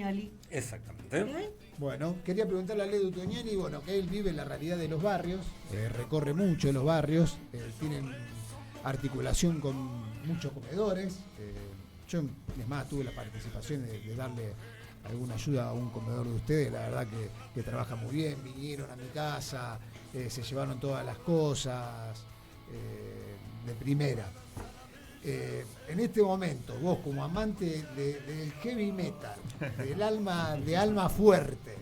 Ali. Exactamente. Bueno, quería preguntarle a Ledo Toñani, bueno, que él vive en la realidad de los barrios, recorre mucho los barrios, tienen articulación con muchos comedores. Yo, es más, tuve la participación de darle alguna ayuda a un comedor de ustedes, la verdad que trabaja muy bien, vinieron a mi casa, se llevaron todas las cosas, de primera. En este momento, vos como amante del heavy metal, de alma fuerte,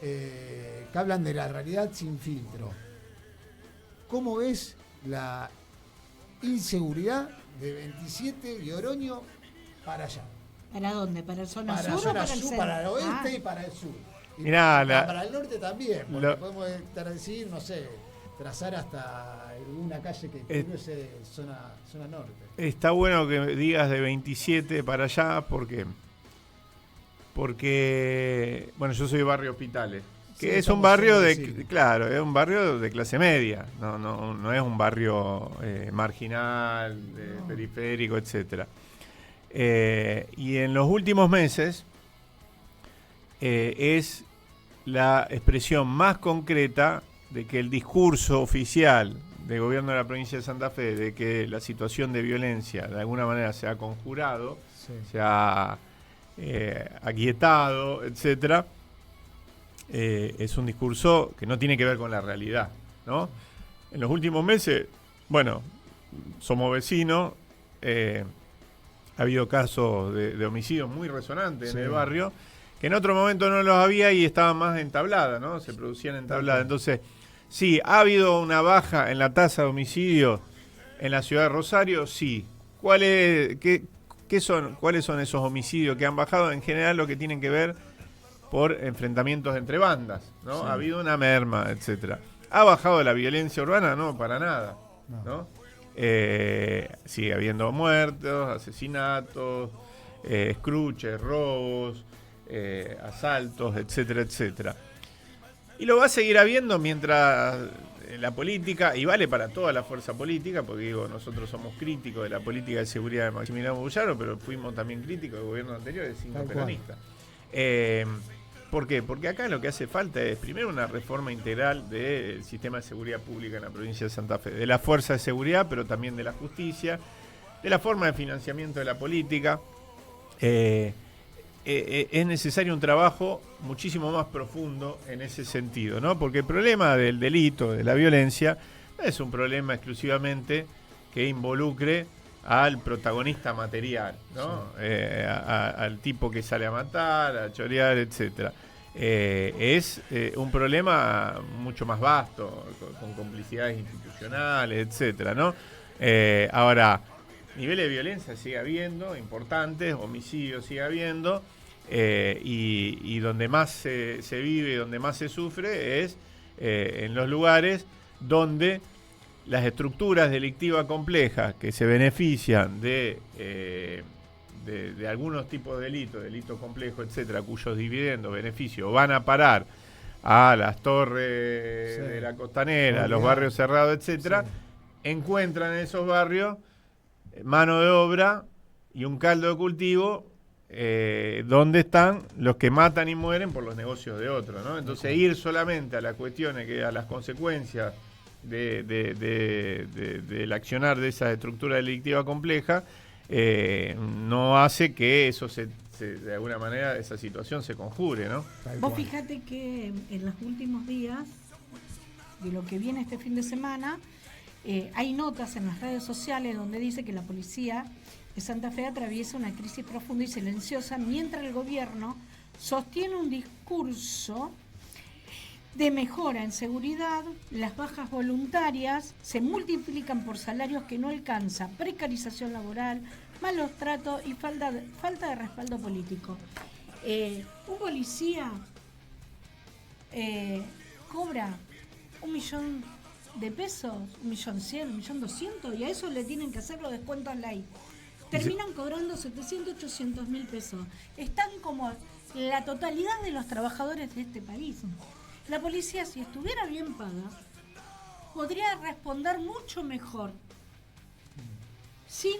que hablan de la realidad sin filtro, ¿cómo ves la inseguridad de 27 y Oroño para allá? ¿Para dónde? ¿para el zona Para sur zona o para el sur, centro? para el oeste y para el sur. Y Mirá, para el norte también, porque podemos decir, no sé, trazar hasta alguna calle que cruce zona norte. Está bueno que digas de 27 para allá, porque bueno, yo soy de Barrio Hospitales, que Sí, es un barrio vecinos. claro, es un barrio de clase media, no es un barrio marginal, periférico, etcétera. Y en los últimos meses es la expresión más concreta de que el discurso oficial del gobierno de la provincia de Santa Fe, de que la situación de violencia de alguna manera se ha conjurado, Sí. se ha aquietado, etcétera, es un discurso que no tiene que ver con la realidad, ¿no? En los últimos meses, bueno, somos vecinos, ha habido casos de homicidios muy resonantes en el barrio, que en otro momento no los había y estaban más entabladas, ¿no? Se producían entabladas. Entonces, sí, ¿ha habido una baja en la tasa de homicidios en la ciudad de Rosario? Sí. ¿Cuáles son esos homicidios que han bajado? En general lo que tienen que ver por enfrentamientos entre bandas, ¿no? Sí. Ha habido una merma, etcétera. ¿Ha bajado la violencia urbana? No, para nada, ¿no? Sigue habiendo muertos, asesinatos, escruches, robos, asaltos, etcétera, etcétera. Y lo va a seguir habiendo mientras la política, y vale para toda la fuerza política, porque digo, nosotros somos críticos de la política de seguridad de Maximiliano Bullaro, pero fuimos también críticos del gobierno anterior, del signo peronista. ¿Por qué? Porque acá lo que hace falta es primero una reforma integral del sistema de seguridad pública en la provincia de Santa Fe, de la fuerza de seguridad, pero también de la justicia, de la forma de financiamiento de la política. Es necesario un trabajo muchísimo más profundo en ese sentido, ¿no? Porque el problema del delito, de la violencia, no es un problema exclusivamente que involucre al protagonista material, ¿no? Sí. Al tipo que sale a matar, a chorear, etcétera. Es un problema mucho más vasto, con complicidades institucionales, etcétera, ¿no? Ahora, niveles de violencia sigue habiendo, importantes, homicidios sigue habiendo, y donde más se vive, donde más se sufre es en los lugares donde las estructuras delictivas complejas que se benefician de algunos tipos de delitos complejos, etcétera, cuyos dividendos, beneficios van a parar a las torres de la Costanera, a los barrios cerrados, etcétera, encuentran en esos barrios mano de obra y un caldo de cultivo donde están los que matan y mueren por los negocios de otros, ¿no? Entonces ir solamente a las cuestiones, a las consecuencias del accionar de esa estructura delictiva compleja no hace que eso de alguna manera esa situación se conjure, ¿no? Vos fíjate que en los últimos días de lo que viene este fin de semana hay notas en las redes sociales donde dice que la policía de Santa Fe atraviesa una crisis profunda y silenciosa mientras el gobierno sostiene un discurso de mejora en seguridad, las bajas voluntarias se multiplican por salarios que no alcanza, precarización laboral, malos tratos y falta de respaldo político. Un policía cobra 1.000.000 de pesos, 1.100.000, 1.200.000, y a eso le tienen que hacer los descuentos en la I. Terminan cobrando 700, 800.000 pesos. Están como la totalidad de los trabajadores de este país. La policía, si estuviera bien paga, podría responder mucho mejor sin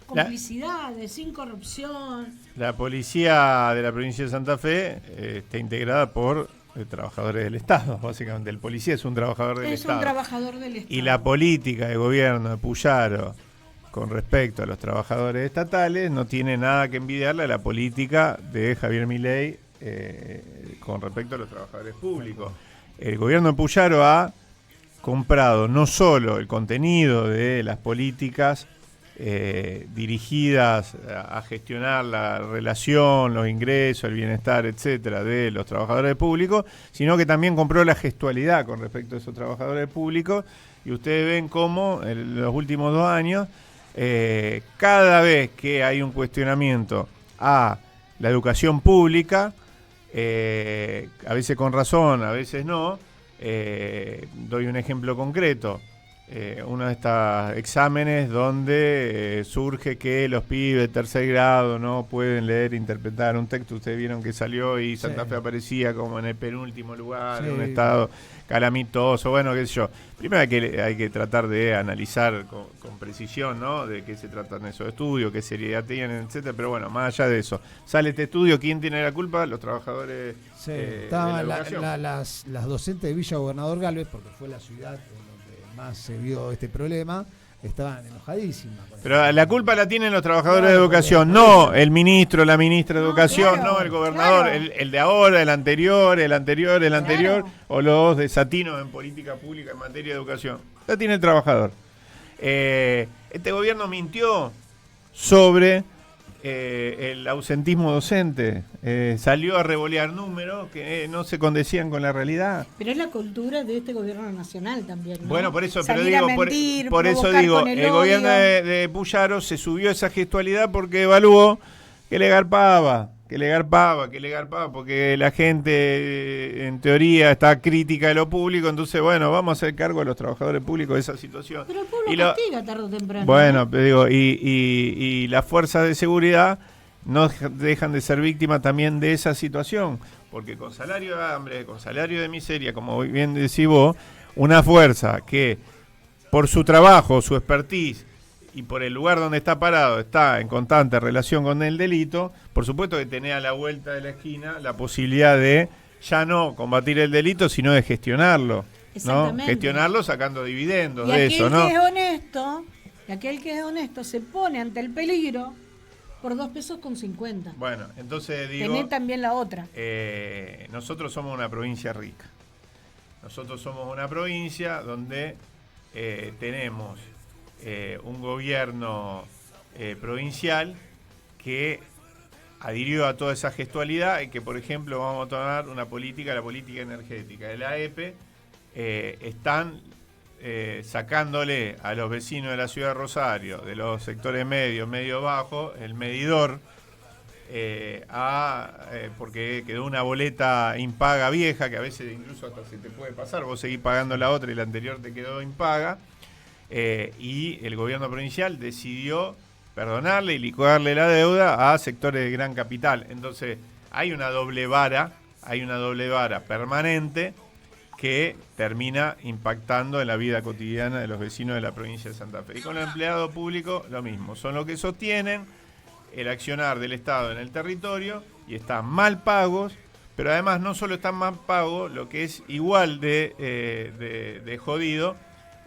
complicidades, sin corrupción. La policía de la provincia de Santa Fe está integrada por trabajadores del Estado, básicamente. El policía es un trabajador del Estado. Es un trabajador del Estado. Y la política de gobierno de Puyaro con respecto a los trabajadores estatales no tiene nada que envidiarle a la política de Javier Milei con respecto a los trabajadores públicos. El gobierno de Puyaro ha comprado no solo el contenido de las políticas dirigidas a gestionar la relación, los ingresos, el bienestar, etcétera, de los trabajadores públicos, sino que también compró la gestualidad con respecto a esos trabajadores públicos. Y ustedes ven cómo en los últimos 2 años, cada vez que hay un cuestionamiento a la educación pública, a veces con razón, a veces no, doy un ejemplo concreto. Uno de estos exámenes donde surge que los pibes de tercer grado no pueden leer e interpretar un texto. Ustedes vieron que salió y Santa Fe aparecía como en el penúltimo lugar, en un estado calamitoso, bueno, qué sé yo. Primero hay que tratar de analizar con precisión, ¿no? De qué se tratan esos estudios, qué seriedad tienen, etcétera. Pero bueno, más allá de eso, sale este estudio, ¿quién tiene la culpa? Los trabajadores estaban las docentes de Villa Gobernador Galvez, porque fue la ciudad más se vio este problema, estaban enojadísimas. Pero la culpa la tienen los trabajadores de educación, no el ministro, la ministra de educación, no el gobernador, el de ahora, el anterior, o los desatinos en política pública en materia de educación. La tiene el trabajador. Este gobierno mintió sobre el ausentismo docente, salió a revolear números que no se condecían con la realidad. Pero es la cultura de este gobierno nacional también, ¿no? Bueno, por eso, salir pero digo, mentir, por eso digo, el gobierno de Puyaro se subió a esa gestualidad porque evaluó que le garpaba, porque la gente en teoría está crítica de lo público, entonces bueno, vamos a hacer cargo a los trabajadores públicos de esa situación. Pero el pueblo castiga tarde o temprano. Bueno, digo, y las fuerzas de seguridad no dejan de ser víctimas también de esa situación, porque con salario de hambre, con salario de miseria, como bien decís vos, una fuerza que por su trabajo, su expertise, y por el lugar donde está parado está en constante relación con el delito, por supuesto que tenés a la vuelta de la esquina la posibilidad de ya no combatir el delito, sino de gestionarlo, ¿no? Gestionarlo sacando dividendos de eso, ¿no? Y aquel que es honesto se pone ante el peligro por 2 pesos con 50. Bueno, entonces digo... Tenés también la otra. Nosotros somos una provincia rica. Nosotros somos una provincia donde tenemos... un gobierno provincial que adhirió a toda esa gestualidad y que, por ejemplo, vamos a tomar la política energética de la EPE, están sacándole a los vecinos de la ciudad de Rosario, de los sectores medio bajo, el medidor, porque quedó una boleta impaga vieja, que a veces incluso hasta se te puede pasar, vos seguís pagando la otra y la anterior te quedó impaga. Y el gobierno provincial decidió perdonarle y licuarle la deuda a sectores de gran capital. Entonces hay una doble vara permanente que termina impactando en la vida cotidiana de los vecinos de la provincia de Santa Fe. Y con el empleado público lo mismo, son los que sostienen el accionar del Estado en el territorio y están mal pagos, pero además no solo están mal pagos, lo que es igual de jodido,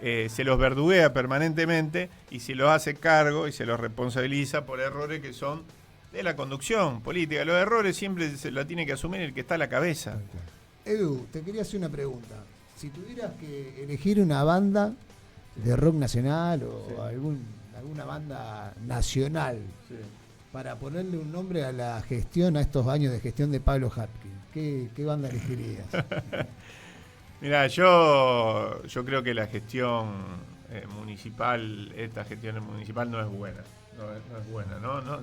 se los verduguea permanentemente y se los hace cargo y se los responsabiliza por errores que son de la conducción política. Los errores siempre se la tiene que asumir el que está a la cabeza. Edu, te quería hacer una pregunta. Si tuvieras que elegir una banda de rock nacional o alguna banda nacional para ponerle un nombre a la gestión, a estos años de gestión de Pablo Hatkin, ¿qué banda elegirías? Mira, yo creo que la gestión municipal, esta gestión municipal no es buena.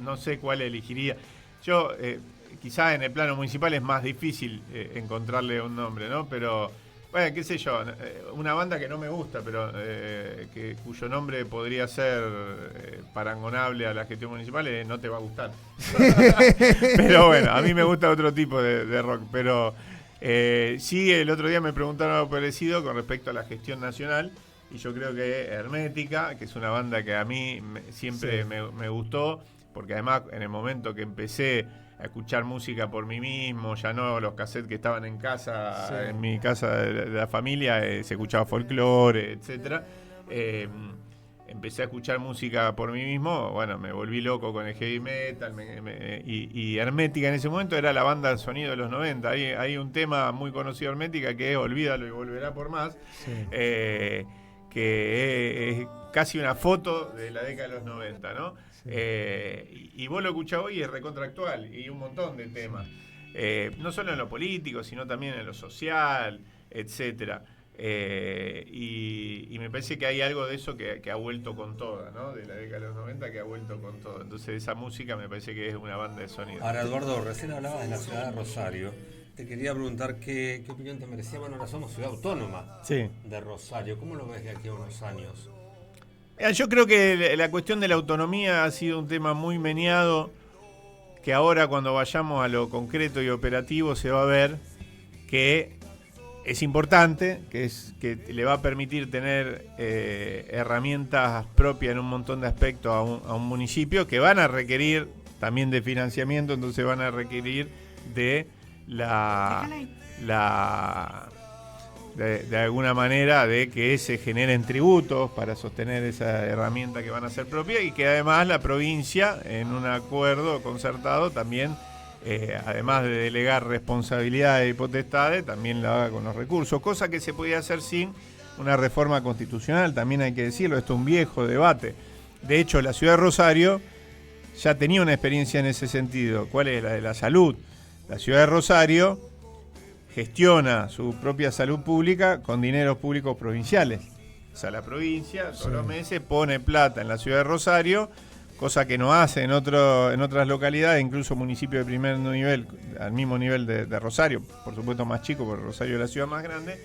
No sé cuál elegiría. Yo, quizás en el plano municipal es más difícil encontrarle un nombre, ¿no? Pero, bueno, qué sé yo, una banda que no me gusta, pero cuyo nombre podría ser parangonable a la gestión municipal, no te va a gustar. Pero bueno, a mí me gusta otro tipo de rock, pero... sí, el otro día me preguntaron algo parecido con respecto a la gestión nacional y yo creo que Hermética, que es una banda que a mí siempre me gustó, porque además en el momento que empecé a escuchar música por mí mismo, ya no los cassettes que estaban en casa, en mi casa de la familia, se escuchaba folclore, etcétera. Empecé a escuchar música por mí mismo, bueno, me volví loco con el heavy metal, y Hermética en ese momento era la banda de sonido de los 90. Hay un tema muy conocido de Hermética que es Olvídalo y volverá por más, que es casi una foto de la década de los 90, ¿no? Sí. Y vos lo escuchás hoy y es recontractual, y un montón de temas. No solo en lo político, sino también en lo social, etcétera. Y me parece que hay algo de eso que ha vuelto con toda, ¿no? De la década de los 90 que ha vuelto con todo. Entonces esa música me parece que es una banda de sonido. Ahora, Eduardo, recién hablabas de la ciudad de Rosario. Te quería preguntar qué opinión te merecía. Bueno, ahora somos ciudad autónoma de Rosario. ¿Cómo lo ves de aquí a unos años? Yo creo que la cuestión de la autonomía ha sido un tema muy meneado, que ahora cuando vayamos a lo concreto y operativo se va a ver que es importante, que le va a permitir tener herramientas propias en un montón de aspectos a un municipio, que van a requerir también de financiamiento, entonces van a requerir de de alguna manera de que se generen tributos para sostener esa herramienta que van a ser propia, y que además la provincia, en un acuerdo concertado, también además de delegar responsabilidades y potestades, también la haga con los recursos, cosa que se podía hacer sin una reforma constitucional, también hay que decirlo. Esto es un viejo debate. De hecho, la ciudad de Rosario ya tenía una experiencia en ese sentido. ¿Cuál es? La de la salud. La ciudad de Rosario gestiona su propia salud pública con dineros públicos provinciales. O sea, la provincia todos los meses pone plata en la ciudad de Rosario, cosa que no hace en otras localidades, incluso municipios de primer nivel, al mismo nivel de Rosario, por supuesto más chico, porque Rosario es la ciudad más grande,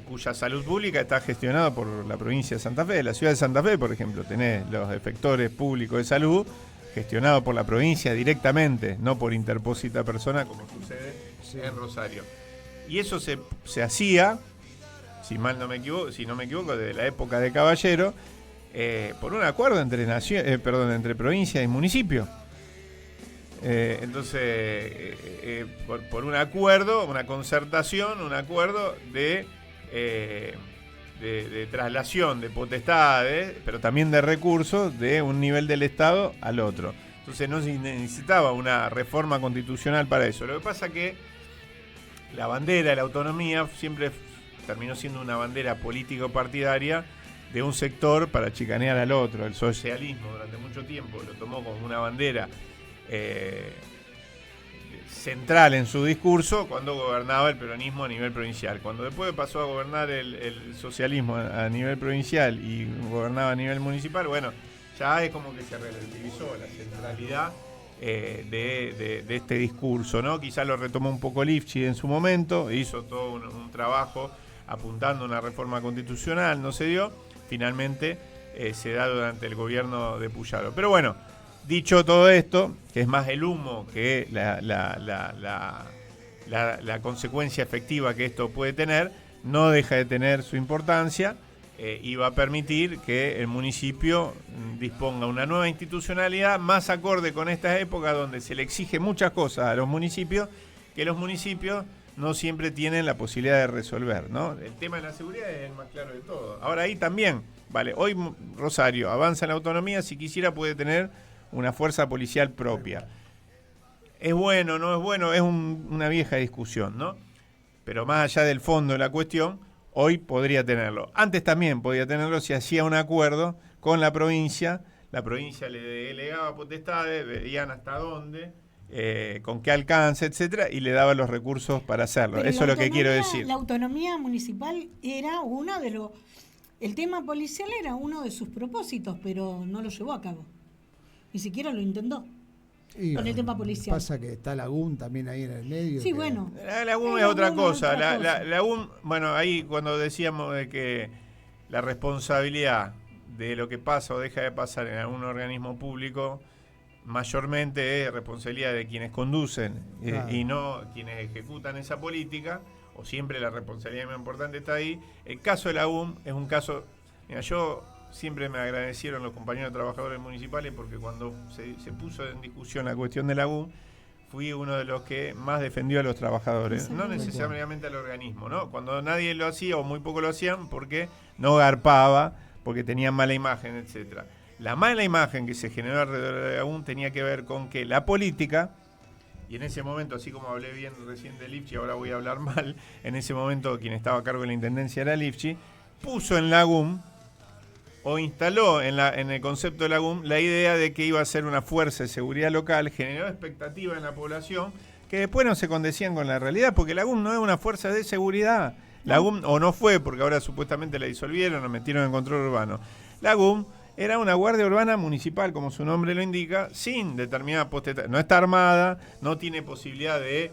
cuya salud pública está gestionada por la provincia de Santa Fe. La ciudad de Santa Fe, por ejemplo, tenés los efectores públicos de salud gestionados por la provincia directamente, no por interpósita persona, como sucede en Rosario. Y eso se hacía, si no me equivoco, desde la época de Caballero, por un acuerdo entre provincia y municipio. Entonces, por un acuerdo, una concertación, un acuerdo de traslación de potestades, pero también de recursos de un nivel del Estado al otro. Entonces no se necesitaba una reforma constitucional para eso. Lo que pasa que la bandera de la autonomía siempre terminó siendo una bandera político-partidaria de un sector para chicanear al otro. El socialismo durante mucho tiempo lo tomó como una bandera central en su discurso cuando gobernaba el peronismo a nivel provincial. Cuando después pasó a gobernar el socialismo a nivel provincial y gobernaba a nivel municipal, bueno, ya es como que se relativizó la centralidad de este discurso, ¿no? Quizás lo retomó un poco Lifchitz en su momento, hizo todo un trabajo apuntando a una reforma constitucional, no se dio, finalmente se da durante el gobierno de Puyaro. Pero bueno, dicho todo esto, que es más el humo que la consecuencia efectiva que esto puede tener, no deja de tener su importancia y va a permitir que el municipio disponga una nueva institucionalidad más acorde con estas épocas donde se le exige muchas cosas a los municipios que los municipios no siempre tienen la posibilidad de resolver, ¿no? El tema de la seguridad es el más claro de todo. Ahora ahí también, vale, hoy Rosario avanza en la autonomía, si quisiera puede tener una fuerza policial propia. ¿Es bueno, no es bueno? Es una vieja discusión, ¿no? Pero más allá del fondo de la cuestión, hoy podría tenerlo. Antes también podía tenerlo si hacía un acuerdo con la provincia le delegaba potestades, veían hasta dónde, con qué alcance, etcétera, y le daba los recursos para hacerlo. Pero eso es lo que quiero decir. La autonomía municipal era uno de los... El tema policial era uno de sus propósitos, pero no lo llevó a cabo. Ni siquiera lo intentó. Y con el tema policial. Pasa que está Lagún también ahí en el medio. Sí, bueno. La Lagún es otra cosa. La Lagún, bueno, ahí cuando decíamos de que la responsabilidad de lo que pasa o deja de pasar en algún organismo público mayormente es responsabilidad de quienes conducen y no quienes ejecutan esa política. o siempre la responsabilidad más importante está ahí. El caso de la UM es un caso... Mira, yo siempre me agradecieron los compañeros trabajadores municipales porque cuando se puso en discusión la cuestión de la UM, fui uno de los que más defendió a los trabajadores, no necesariamente al organismo, ¿no? Cuando nadie lo hacía o muy poco lo hacían porque no garpaba, porque tenían mala imagen, etcétera. La mala imagen que se generó alrededor de la UM tenía que ver con que la política, y en ese momento, así como hablé bien recién de Lifchi, ahora voy a hablar mal, en ese momento quien estaba a cargo de la intendencia era Lifchi, puso en la UM o instaló en el concepto de la UM la idea de que iba a ser una fuerza de seguridad local, generó expectativa en la población que después no se condecían con la realidad, porque la UM no es una fuerza de seguridad. La UM, o no fue, porque ahora supuestamente la disolvieron, la metieron en control urbano. La UM era una guardia urbana municipal, como su nombre lo indica, sin determinada potestad. No está armada, no tiene posibilidad de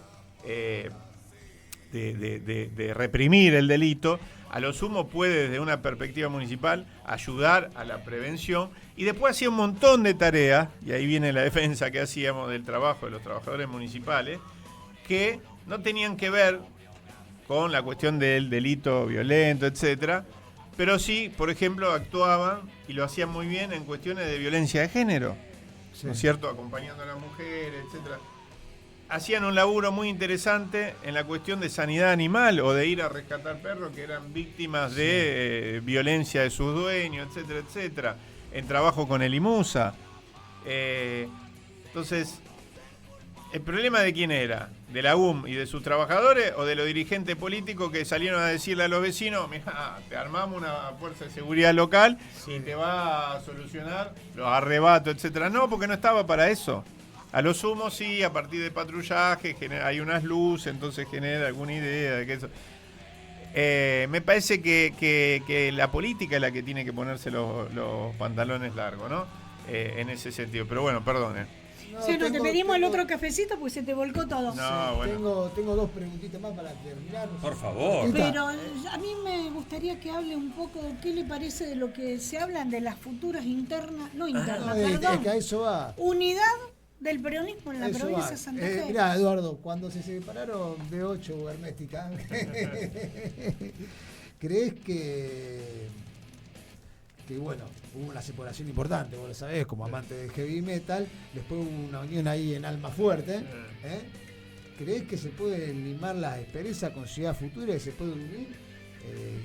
reprimir el delito. A lo sumo puede, desde una perspectiva municipal, ayudar a la prevención. Y después hacía un montón de tareas, y ahí viene la defensa que hacíamos del trabajo de los trabajadores municipales, que no tenían que ver con la cuestión del delito violento, etcétera, pero sí, por ejemplo, actuaban, y lo hacían muy bien, en cuestiones de violencia de género, sí, ¿no es cierto?, acompañando a las mujeres, etcétera. Hacían un laburo muy interesante en la cuestión de sanidad animal o de ir a rescatar perros que eran víctimas de violencia de sus dueños, etcétera, etcétera, en trabajo con el IMUSA. Entonces, ¿el problema de quién era? ¿De la UM y de sus trabajadores o de los dirigentes políticos que salieron a decirle a los vecinos, mirá, te armamos una fuerza de seguridad local y te va a solucionar los arrebatos, etcétera? No, porque no estaba para eso. A lo sumo, sí, a partir de patrullaje hay unas luces, entonces genera alguna idea de que eso... me parece que la política es la que tiene que ponerse los pantalones largos, ¿no? En ese sentido. Pero bueno, perdone. No, te pedimos el otro cafecito porque se te volcó todo. No, bueno. Tengo dos preguntitas más para terminar. Por favor. Pero a mí me gustaría que hable un poco qué le parece de lo que se hablan de las futuras internas, perdón. Es que a eso va. Unidad del peronismo en la provincia de Santa Fe. Mirá, Eduardo, cuando se separaron de 8 Hermética, ¿crees que bueno, hubo una separación importante, vos lo sabés, como amante de heavy metal, después hubo una unión ahí en Almafuerte, ¿crees que se pueden limar las asperezas con Ciudad Futura y se puede unir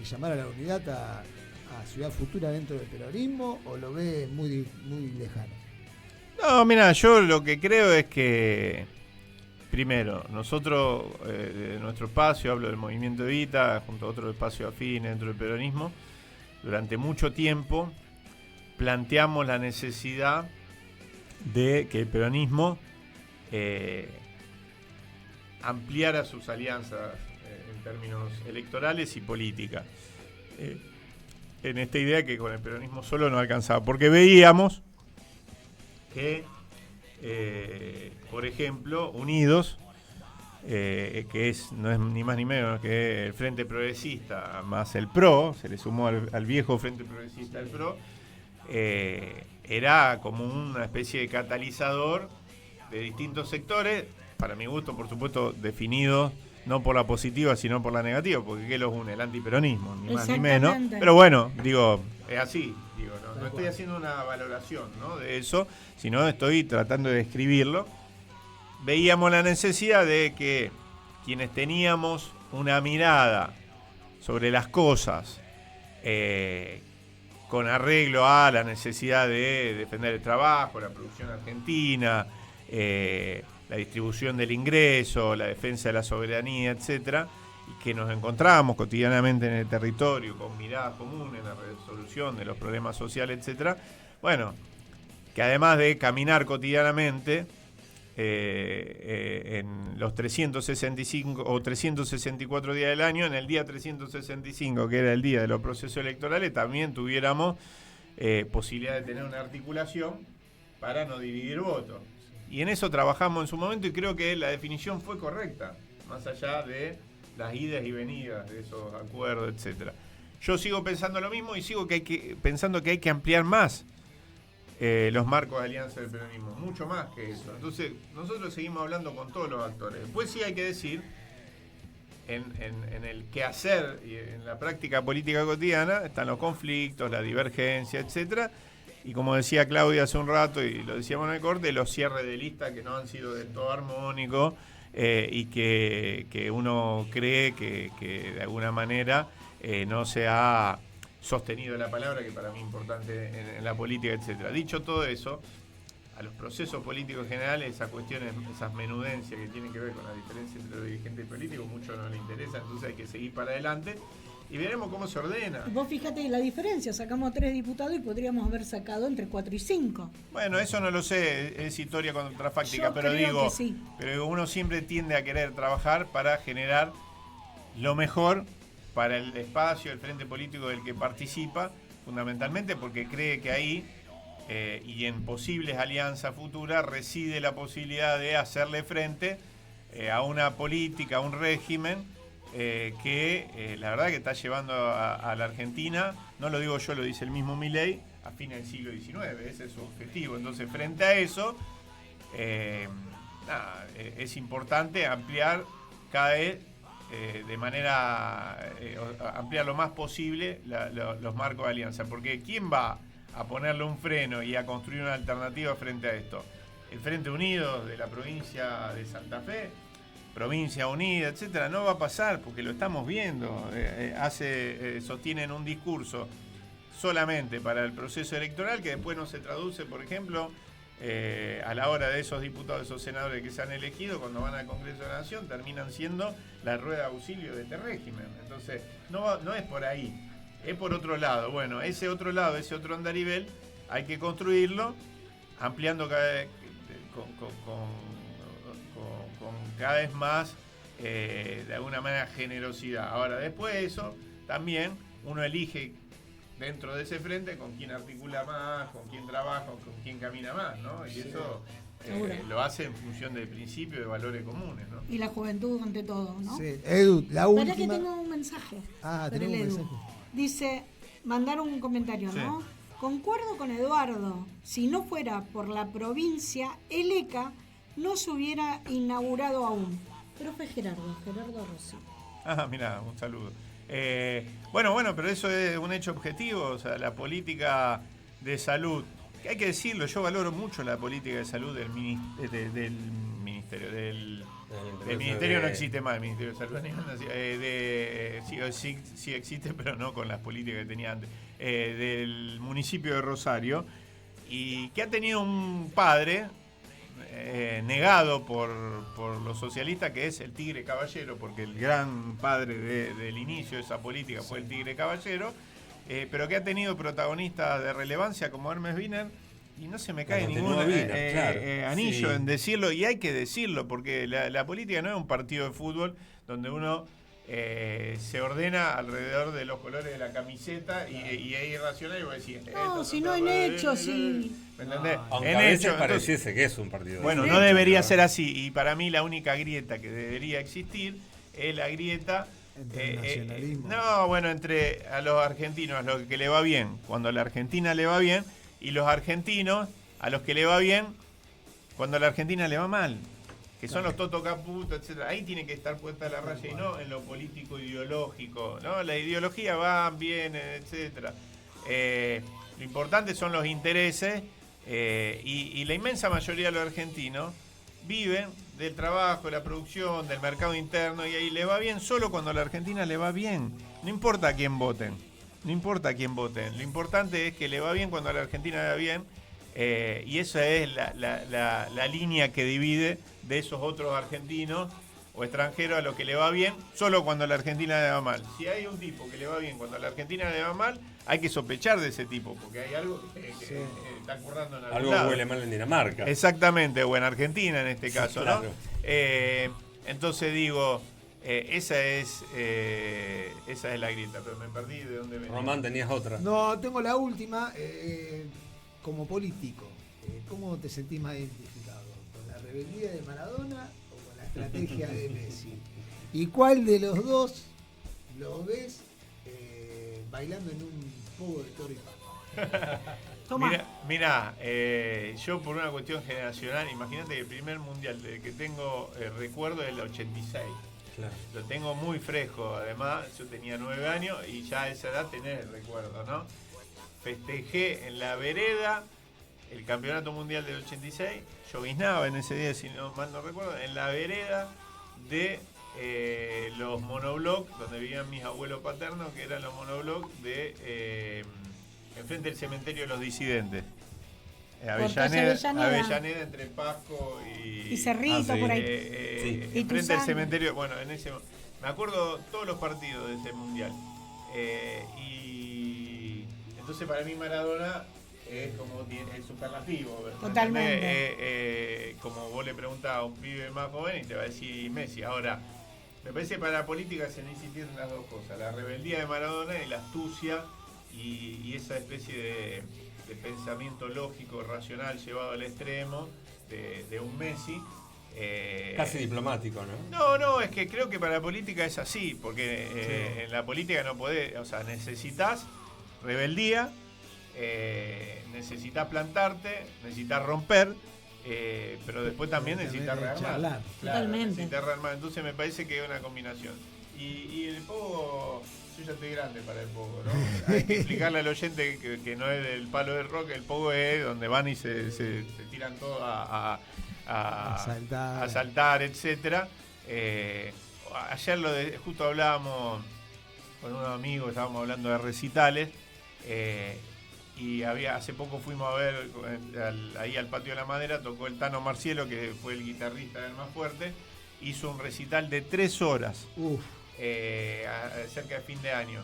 y llamar a la unidad a Ciudad Futura dentro del peronismo, o lo ves muy, muy lejano? No, mira, yo lo que creo es que, primero, nosotros, de nuestro espacio, hablo del Movimiento Evita, junto a otro espacio afín dentro del peronismo, durante mucho tiempo planteamos la necesidad de que el peronismo ampliara sus alianzas en términos electorales y políticas. En esta idea que con el peronismo solo no alcanzaba, porque veíamos que, por ejemplo, Unidos, que no es ni más ni menos que el Frente Progresista más el PRO, se le sumó al viejo Frente Progresista el PRO, era como una especie de catalizador de distintos sectores, para mi gusto, por supuesto, definidos no por la positiva, sino por la negativa, porque ¿qué los une? El antiperonismo, ni más ni menos. Pero bueno, digo, es así, digo, no estoy haciendo una valoración, ¿no?, de eso, sino estoy tratando de describirlo. Veíamos la necesidad de que quienes teníamos una mirada sobre las cosas con arreglo a la necesidad de defender el trabajo, la producción argentina, la distribución del ingreso, la defensa de la soberanía, etcétera, y que nos encontrábamos cotidianamente en el territorio con mirada común en la resolución de los problemas sociales, etcétera. Bueno, que además de caminar cotidianamente en los 365 o 364 días del año, en el día 365, que era el día de los procesos electorales, también tuviéramos posibilidad de tener una articulación para no dividir votos. Y en eso trabajamos en su momento y creo que la definición fue correcta, más allá de las idas y venidas de esos acuerdos, etcétera. Yo sigo pensando lo mismo y sigo pensando que hay que ampliar más los marcos de alianza del peronismo, mucho más que eso. Entonces, nosotros seguimos hablando con todos los actores. Después sí hay que decir en el quehacer y en la práctica política cotidiana están los conflictos, la divergencia, etcétera. Y como decía Claudia hace un rato, y lo decíamos en el corte, los cierres de lista que no han sido del todo armónicos y que uno cree que de alguna manera no se ha sostenido la palabra, que para mí es importante en la política, etcétera. Dicho todo eso, a los procesos políticos generales, esas cuestiones, esas menudencias que tienen que ver con la diferencia entre los dirigentes políticos, mucho no les interesa, entonces hay que seguir para adelante. Y veremos cómo se ordena. Vos fíjate la diferencia, sacamos 3 diputados y podríamos haber sacado entre 4 y 5. Bueno, eso no lo sé, es historia contrafáctica, Yo pero creo digo, que sí. pero uno siempre tiende a querer trabajar para generar lo mejor para el espacio, el frente político del que participa, fundamentalmente porque cree que ahí y en posibles alianzas futuras reside la posibilidad de hacerle frente a una política, a un régimen que la verdad que está llevando a la Argentina, no lo digo yo, lo dice el mismo Milei, a fines del siglo XIX, ese es su objetivo. Entonces, frente a eso, es importante ampliar cada vez de manera, ampliar lo más posible los marcos de alianza, porque ¿quién va a ponerle un freno y a construir una alternativa frente a esto? El Frente Unido de la provincia de Santa Fe, Provincia Unida, etcétera, no va a pasar porque lo estamos viendo. Sostienen un discurso solamente para el proceso electoral que después no se traduce, por ejemplo, a la hora de esos diputados, esos senadores que se han elegido, cuando van al Congreso de la Nación, terminan siendo la rueda de auxilio de este régimen. Entonces, no es por ahí, es por otro lado. Bueno, ese otro lado, ese otro andarivel, hay que construirlo ampliando cada vez con cada vez más, de alguna manera, generosidad. Ahora, después de eso, también uno elige dentro de ese frente con quién articula más, con quién trabaja, con quién camina más, ¿no? Y eso lo hace en función de principios, de valores comunes, ¿no? Y la juventud ante todo, ¿no? Sí. Edu, la última... Para que tengo un mensaje. Tenemos un mensaje. Dice, mandaron un comentario, ¿no? Sí. Concuerdo con Eduardo, si no fuera por la provincia, el ECA no se hubiera inaugurado aún. Profe Gerardo Rossi. Mirá, un saludo. Bueno, pero eso es un hecho objetivo, o sea, la política de salud, que hay que decirlo, yo valoro mucho la política de salud del ministerio, del ministerio no existe más, el Ministerio de Salud a nivel nacional, sí existe, pero no con las políticas que tenía antes, del municipio de Rosario, y que ha tenido un padre negado por los socialistas, que es el Tigre Caballero, porque el gran padre del inicio de esa política fue el Tigre Caballero, pero que ha tenido protagonistas de relevancia como Hermes Wiener, y no se me cae ningún anillo en decirlo, y hay que decirlo, porque la política no es un partido de fútbol donde uno se ordena alrededor de los colores de la camiseta y es irracional, y vos decís, no en hechos, sí. ¿Me entendés? Aunque En a veces hecho, pareciese que es un partido. Bueno, no debería ser así, y para mí la única grieta que debería existir es la grieta entre el nacionalismo. entre a los argentinos, a los que le va bien, cuando a la Argentina le va bien, y los argentinos a los que le va bien cuando a la Argentina le va mal, que son los Toto Caputo, etcétera. Ahí tiene que estar puesta la raya y no en lo político ideológico, ¿no? La ideología va, viene, etcétera. Lo importante son los intereses, y la inmensa mayoría de los argentinos viven del trabajo, de la producción, del mercado interno, y ahí le va bien solo cuando a la Argentina le va bien. No importa a quién voten, lo importante es que le va bien cuando a la Argentina le va bien, y esa es la línea que divide de esos otros argentinos o extranjeros a los que le va bien solo cuando a la Argentina le va mal. Si hay un tipo que le va bien cuando a la Argentina le va mal, hay que sospechar de ese tipo, porque hay algo que está ocurriendo en algún algo lado. huele mal en Dinamarca. Exactamente, o en Argentina en este caso, claro. ¿no? Entonces digo, esa es la grieta, pero me perdí de dónde venía. Román, tenías otra. No, tengo la última. Como político, ¿cómo te sentís más identificado? ¿Con la rebeldía de Maradona o con la estrategia de Messi? ¿Y cuál de los dos lo ves bailando en un pogo de toro y paja? Mirá, yo por una cuestión generacional, imagínate que el primer mundial del que tengo recuerdo es el 86. Claro. Lo tengo muy fresco. Además, yo tenía 9 años y ya a esa edad tenés el recuerdo, ¿no? Festejé en la vereda el Campeonato Mundial del 86. Lloviznaba en ese día, si no mal no recuerdo, en la vereda de los monoblocks, donde vivían mis abuelos paternos, que eran los monoblocks de enfrente del cementerio de los disidentes. Avellaneda entre Pasco y Cerrito, por ahí. Enfrente del cementerio, bueno, me acuerdo todos los partidos de ese mundial. Y entonces para mí Maradona es como es superlativo. Totalmente. Como vos le preguntás a un pibe más joven y te va a decir Messi. Ahora, me parece que para la política se necesitan las dos cosas: la rebeldía de Maradona y la astucia y esa especie de pensamiento lógico, racional llevado al extremo de un Messi. Casi diplomático, ¿no? No, es que creo que para la política es así, porque en la política no podés, o sea, necesitas rebeldía, necesitas plantarte, necesitas romper, pero después también necesitas rearmar. Totalmente. Necesitas rearmar, entonces me parece que es una combinación. Y el pogo, yo ya estoy grande para el pogo, ¿no? Hay que explicarle al oyente que no es del palo del rock, el pogo es donde van y se tiran todos a saltar, etcétera. Ayer justo hablábamos con unos amigos, estábamos hablando de recitales, y hace poco fuimos a ver ahí al Patio de la Madera, tocó el Tano Marcielo, que fue el guitarrista del Más Fuerte, hizo un recital de 3 horas. Cerca de fin de año,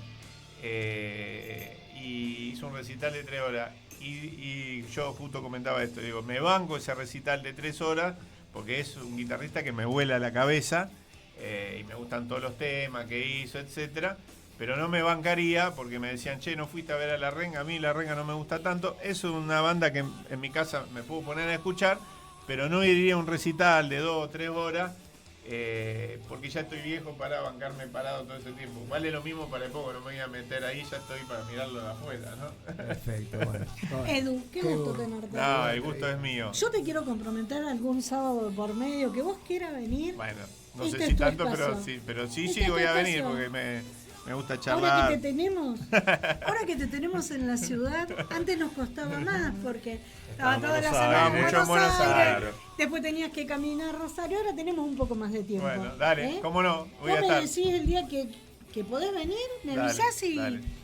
y hizo un recital de 3 horas y yo justo comentaba esto, digo, me banco ese recital de 3 horas porque es un guitarrista que me vuela la cabeza, y me gustan todos los temas que hizo, etcétera, pero no me bancaría porque me decían, che, no fuiste a ver a La Renga, a mí La Renga no me gusta tanto. Es una banda que en mi casa me puedo poner a escuchar, pero no iría a un recital de 2 o 3 horas, porque ya estoy viejo para bancarme parado todo ese tiempo. Vale lo mismo para el poco, no me voy a meter ahí, ya estoy para mirarlo de afuera, ¿no? Perfecto, bueno. Edu, qué gusto tenerte. No, el gusto es mío. Yo te quiero comprometer algún sábado por medio que vos quieras venir. Bueno, no sé si tanto, pero sí voy a venir porque me gusta charlar. Ahora que te tenemos en la ciudad, antes nos costaba más porque estaba toda la semana en mucho Buenos Aires, Aires. Después tenías que caminar a Rosario, ahora tenemos un poco más de tiempo. Bueno, dale, cómo no, voy a Vos estar. me decís el día que podés venir, me avisás y... Dale.